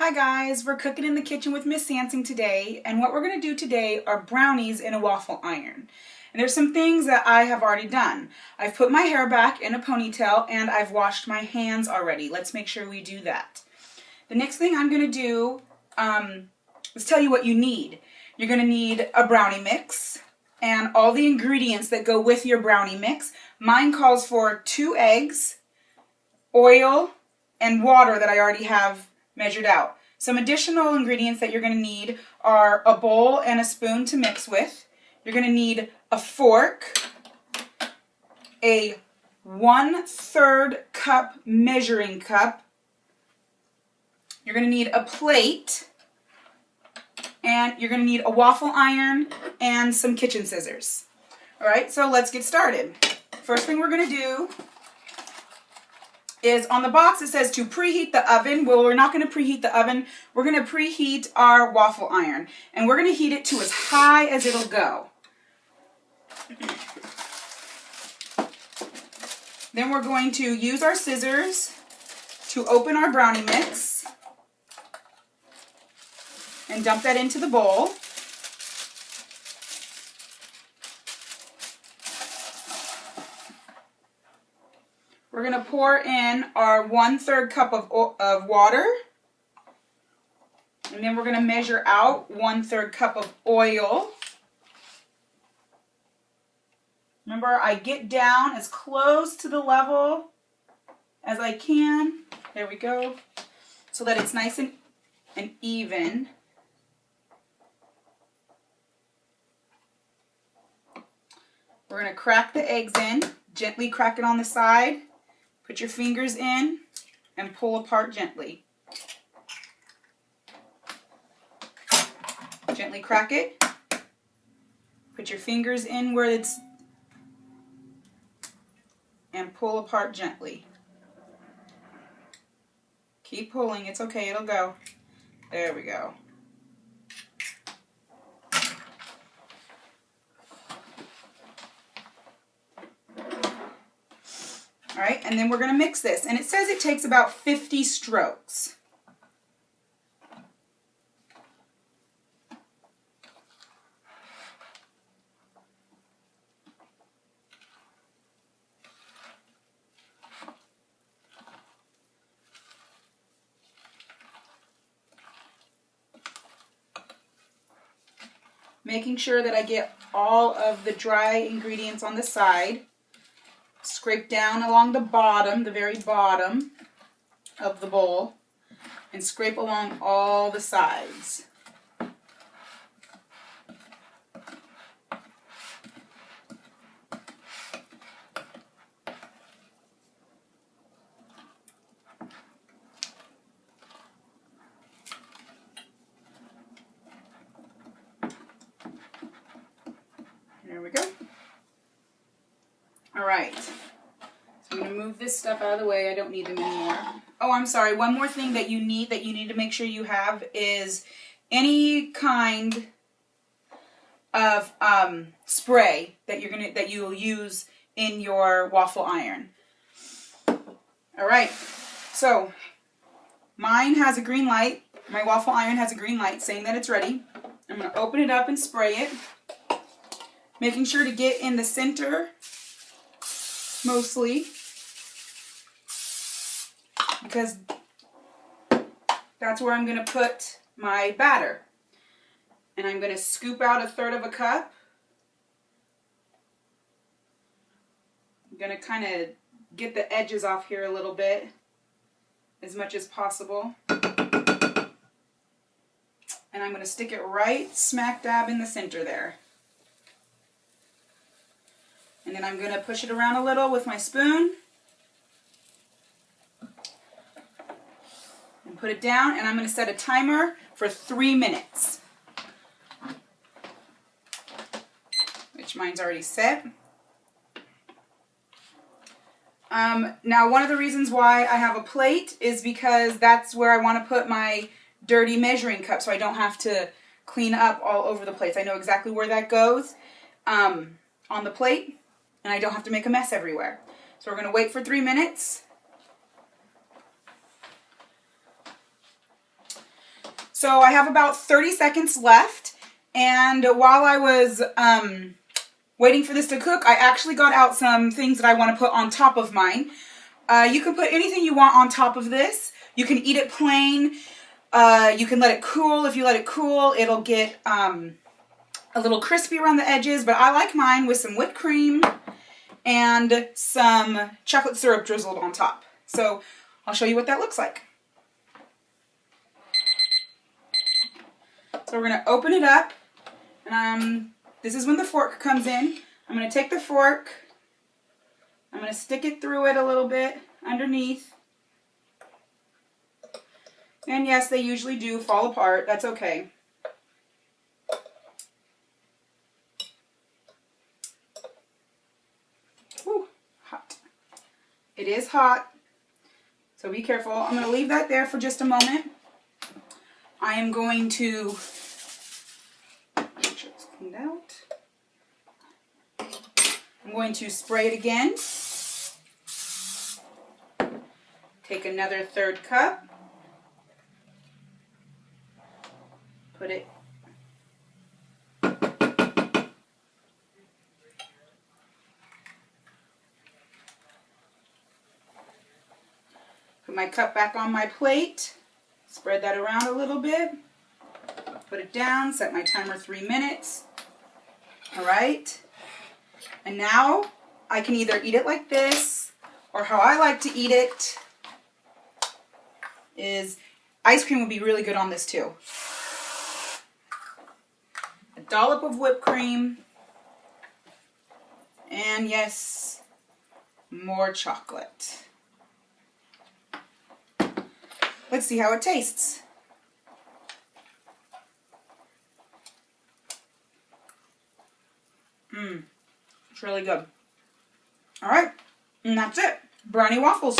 Hi guys, we're cooking in the kitchen with Miss Sansing today, and what we're going to do today are brownies in a waffle iron. And there's some things that I have already done. I've put my hair back in a ponytail and I've washed my hands already. Let's make sure we do that. The next thing I'm going to do is tell you what you need. You're going to need a brownie mix and all the ingredients that go with your brownie mix. Mine calls for 2 eggs, oil, and water that I already have measured out. Some additional ingredients that you're going to need are a bowl and a spoon to mix with. You're going to need a fork, a 1/3 cup measuring cup. You're going to need a plate, and you're going to need a waffle iron and some kitchen scissors. Alright, so let's get started. First thing we're going to do is on the box it says to preheat the oven. Well, we're not going to preheat the oven. We're going to preheat our waffle iron. And we're going to heat it to as high as it'll go. Then we're going to use our scissors to open our brownie mix and dump that into the bowl. We're going to pour in our 1/3 cup of water. And then we're going to measure out 1/3 cup of oil. Remember, I get down as close to the level as I can. There we go. So that it's nice and even. We're going to crack the eggs in. Gently crack it on the side. Put your fingers in and pull apart gently. Gently crack it. Put your fingers in where it's and pull apart gently. Keep pulling. It's okay. It'll go. There we go. Alright, and then we're going to mix this. And it says it takes about 50 strokes. Making sure that I get all of the dry ingredients on the side. Scrape down along the bottom, the very bottom of the bowl, and scrape along all the sides. There we go. All right. I'm going to move this stuff out of the way. I don't need them anymore. Oh, I'm sorry. One more thing that you need to make sure you have is any kind of spray that you will use in your waffle iron. All right. So mine has a green light. My waffle iron has a green light saying that it's ready. I'm going to open it up and spray it, making sure to get in the center mostly, because that's where I'm going to put my batter. And I'm going to scoop out 1/3 cup. I'm going to kind of get the edges off here a little bit as much as possible. And I'm going to stick it right smack dab in the center there. And then I'm going to push it around a little with my spoon. And put it down, and I'm going to set a timer for 3 minutes. Which mine's already set. Now, one of the reasons why I have a plate is because that's where I want to put my dirty measuring cup so I don't have to clean up all over the place. I know exactly where that goes on the plate, and I don't have to make a mess everywhere. So we're going to wait for 3 minutes. So I have about 30 seconds left, and while I was waiting for this to cook, I actually got out some things that I want to put on top of mine. You can put anything you want on top of this. You can eat it plain. You can let it cool. If you let it cool, it'll get a little crispy around the edges, but I like mine with some whipped cream and some chocolate syrup drizzled on top. So I'll show you what that looks like. So we're going to open it up, and this is when the fork comes in. I'm going to take the fork, I'm going to stick it through it a little bit underneath. And yes, they usually do fall apart. That's okay. Whew, hot. It is hot, so be careful. I'm going to leave that there for just a moment. I am going to make sure it's cleaned out. I'm going to spray it again. Take another third cup. Put it Put my cup back on my plate. Spread that around a little bit. Put it down, set my timer 3 minutes. All right. And now I can either eat it like this, or how I like to eat it is ice cream would be really good on this too. A dollop of whipped cream, and yes, more chocolate. Let's see how it tastes. It's really good. All right, and that's it. Brownie waffles.